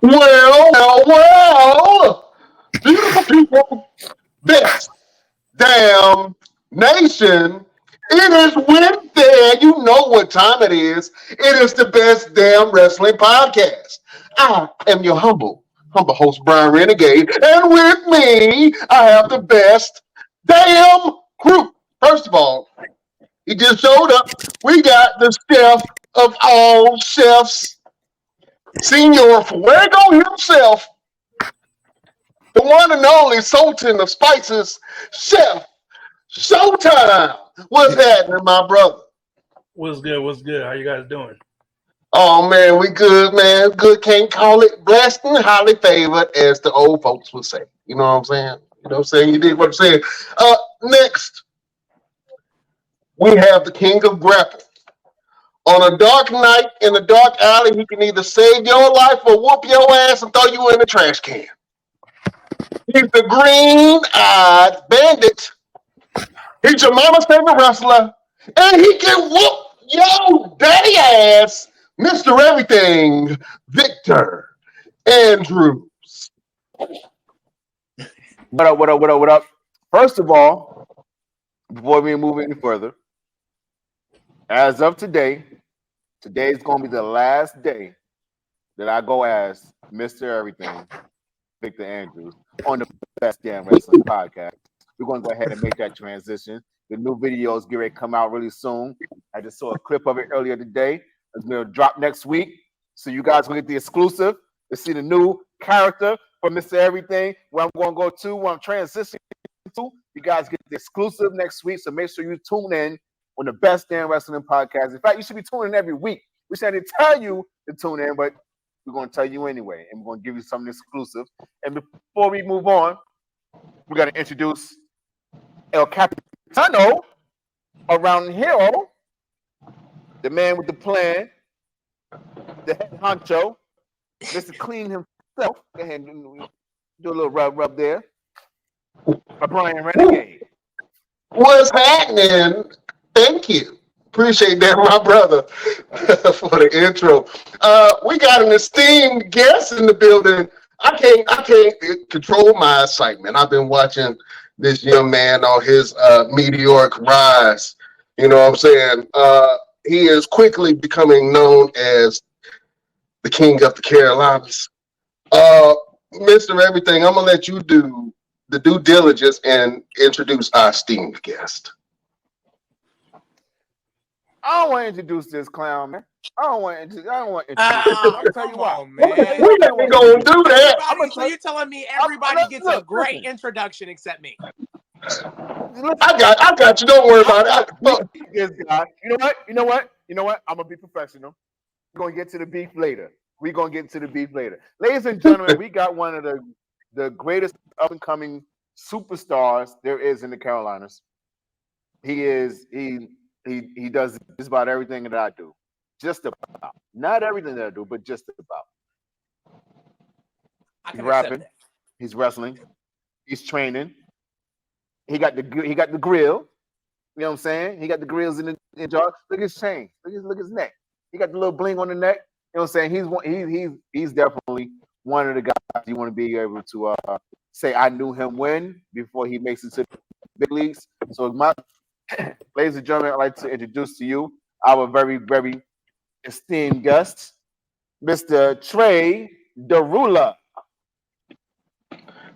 Well, beautiful people, this damn nation. It is Wednesday. You know what time it is. It is the best damn wrestling podcast. I am your humble host, Brian Renegade, and with me, I have the best damn crew. First of all, he just showed up. We got the chef of all chefs, Senior Fuego himself, the one and only Sultan of Spices, Chef Showtime. What's happening, my brother? What's good? What's good? How you guys doing? Oh man, we good, man. Good, can't call it blessed and highly favored, as the old folks would say. You know what I'm saying? You know what I'm saying? You did what I'm saying. Next, we have the King of Grapple. On a dark night in a dark alley, he can either save your life or whoop your ass and throw you in the trash can. He's the green-eyed bandit. He's your mama's favorite wrestler, and he can whoop your daddy ass, Mr. Everything, Victor Andrews. What up, what up, what up, what up? First of all, before we move any further, as of today is going to be the last day that I go as Mr. Everything, Victor Andrews, on the Best Damn Wrestling Podcast. We're going to go ahead and make that transition. The new videos get ready to come out really soon. I just saw a clip of it earlier today. It's going to drop next week. So you guys will get the exclusive to see the new character for Mr. Everything, where I'm going to go to, where I'm transitioning to. You guys get the exclusive next week. So make sure you tune in on the Best Damn Wrestling Podcast. In fact, you should be tuning in every week. We said to tell you to tune in, but we're going to tell you anyway. And we're going to give you something exclusive. And before we move on, we got to introduce El Capitano around here, the man with the plan, the head honcho, Mr. Clean himself. Go ahead and do a little rub there. Brian Renegade. What's happening? Thank you. Appreciate that, my brother, for the intro. We got an esteemed guest in the building. I can't control my excitement. I've been watching this young man on his meteoric rise. You know what I'm saying? He is quickly becoming known as the King of the Carolinas. Mr. Everything, I'm gonna let you do the due diligence and introduce our esteemed guest. I don't want to introduce this clown, man. I don't want to introduce. I'll tell you what, man. We ain't gonna do that. So you're telling me everybody gets a great introduction except me? I got you. Don't worry about it. This guy. You know what? I'm gonna be professional. We're gonna get to the beef later. Ladies and gentlemen, we got one of the greatest up and coming superstars there is in the Carolinas. He does just about everything that I do. Just about. Not everything that I do, but just about. He's rapping. He's wrestling. He's training. He got the grill. You know what I'm saying? He got the grills in jar. Look at his chain. Look at his neck. He got the little bling on the neck. You know what I'm saying? He's definitely one of the guys you want to be able to say I knew him when before he makes it to the big leagues. So ladies and gentlemen, I'd like to introduce to you our very, very esteemed guest, Mr. Trey Da Rula.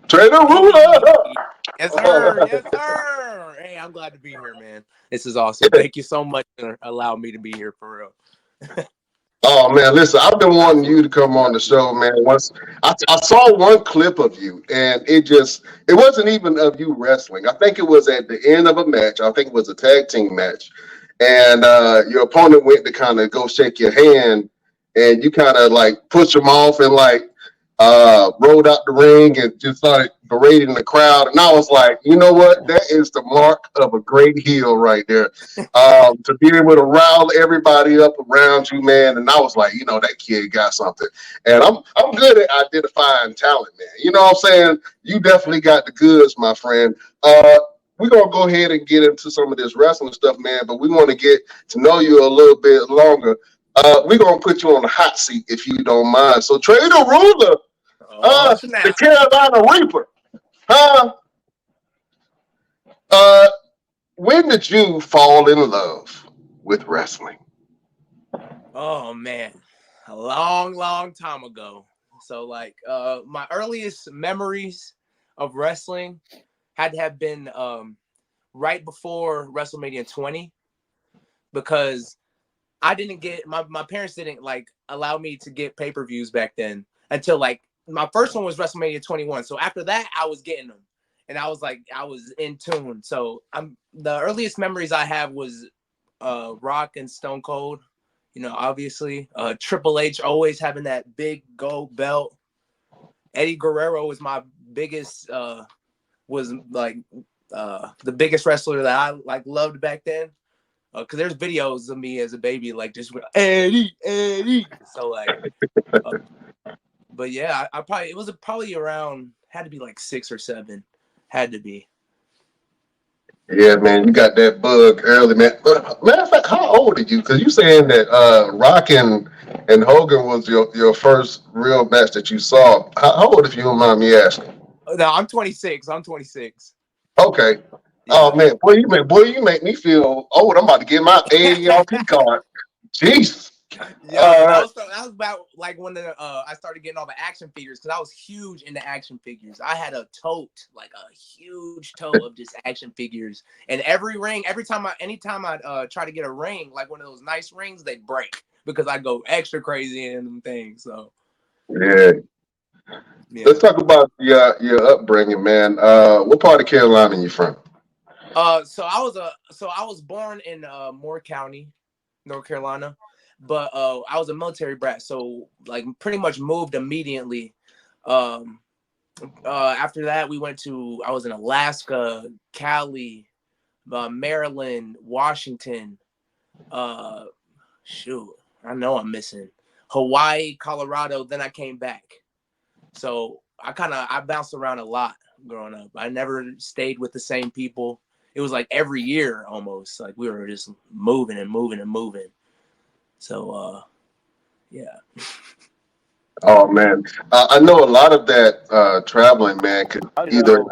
Trey Da Rula! Yes, sir. Yes, sir. Hey, I'm glad to be here, man. This is awesome. Thank you so much for allowing me to be here for real. Oh man, listen, I've been wanting you to come on the show, man. Once I saw one clip of you, and it wasn't even of you wrestling. I think it was at the end of a match. I think it was a tag team match, and your opponent went to kind of go shake your hand, and you kind of like pushed him off and like rolled out the ring and just started berating the crowd. And I was like, you know what? That is the mark of a great heel right there. To be able to rile everybody up around you, man. And I was like, you know, that kid got something. And I'm good at identifying talent, man. You know what I'm saying? You definitely got the goods, my friend. We're going to go ahead and get into some of this wrestling stuff, man. But we want to get to know you a little bit longer. we're gonna put you on the hot seat if you don't mind. So Trey Da Rula, Oh, the snap. Carolina Reaper, uh, uh, when did you fall in love with wrestling? Oh man, a long time ago. So like my earliest memories of wrestling had to have been right before WrestleMania 20 because I didn't get my parents didn't like allow me to get pay-per-views back then until like my first one was WrestleMania 21. So after that I was getting them and I was like I was in tune. So I'm the earliest memories I have was Rock and Stone Cold. You know, obviously, Triple H always having that big gold belt. Eddie Guerrero was my biggest, was like the biggest wrestler that I like loved back then. Cause there's videos of me as a baby, like just Eddie, Eddie. So like, uh, but yeah, I probably it was probably around had to be like 6 or 7, had to be. Yeah, man, you got that bug early, man. Matter of fact, how old are you? Because you saying that Rock and Hogan was your first real match that you saw. How old, if you don't mind me asking? No, I'm 26. I'm 26. Okay. Oh Yeah. man, boy, you make me feel old. I'm about to get my AARP card. Jesus. Yo, that was about like when I started getting all the action figures because I was huge into action figures. I had a tote, like a huge tote of just action figures. And every ring, anytime I try to get a ring, like one of those nice rings, they break because I go extra crazy in them things. So Yeah. yeah. Let's talk about your upbringing, man. What part of Carolina you from? So I was born in Moore County, North Carolina, but I was a military brat, so like pretty much moved immediately. Um, After that, I was in Alaska, Cali, Maryland, Washington. Uh, shoot, I know I'm missing Hawaii, Colorado. Then I came back. So I bounced around a lot growing up. I never stayed with the same people. It was like every year almost. Like we were just moving and moving and moving. So yeah. Oh man, I know a lot of that traveling, man, could I either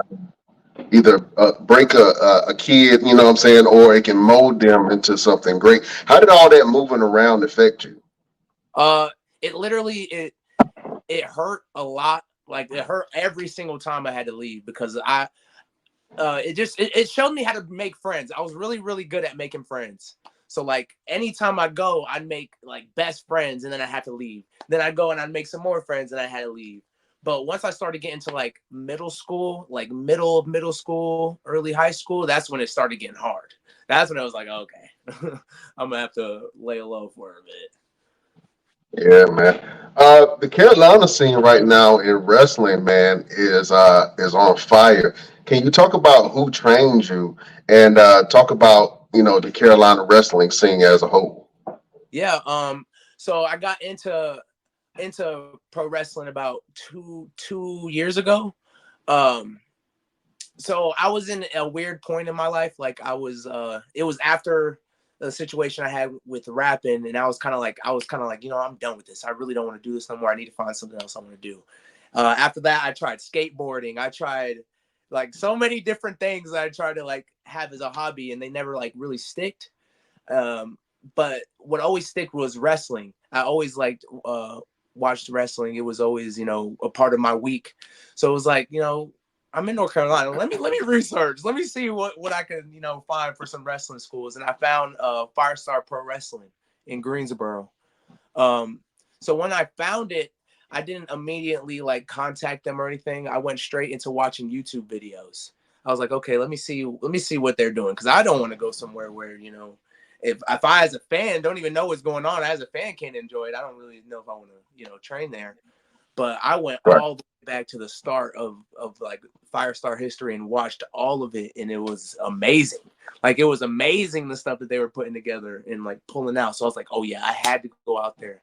know. break a kid, you know what I'm saying, or it can mold them into something great. How did all that moving around affect you? Uh it literally it hurt a lot. Like it hurt every single time I had to leave because it showed me how to make friends. I was really, really good at making friends. So like anytime I go, I'd make like best friends and then I had to leave. Then I'd go and I'd make some more friends and I had to leave. But once I started getting to like middle school, like middle of middle school, early high school, that's when it started getting hard. That's when I was like, okay, I'm gonna have to lay low for a bit. Yeah, man. The Carolina scene right now in wrestling, man, is on fire. Can you talk about who trained you and talk about the Carolina wrestling scene as a whole? Yeah. So I got into pro wrestling about two years ago. Um, so I was in a weird point in my life. Like it was after the situation I had with rapping, and I was kind of like, I'm done with this. I really don't want to do this no more. I need to find something else I want to do. After that, I tried skateboarding. I tried like so many different things that I tried to like have as a hobby, and they never like really sticked. Um, but what always stick was wrestling. I always liked watched wrestling. It was always, a part of my week. So it was like, I'm in North Carolina. Let me research. Let me see what I can, find for some wrestling schools. And I found Firestar Pro Wrestling in Greensboro. Um, so when I found it, I didn't immediately like contact them or anything. I went straight into watching YouTube videos. I was like, okay, let me see what they're doing because I don't want to go somewhere where if I as a fan don't even know what's going on, as a fan can't enjoy it. I don't really know if I want to train there. But I went Right. all the way back to the start of like Firestar history and watched all of it, and it was amazing. Like it was amazing the stuff that they were putting together and like pulling out. So I was like, oh yeah, I had to go out there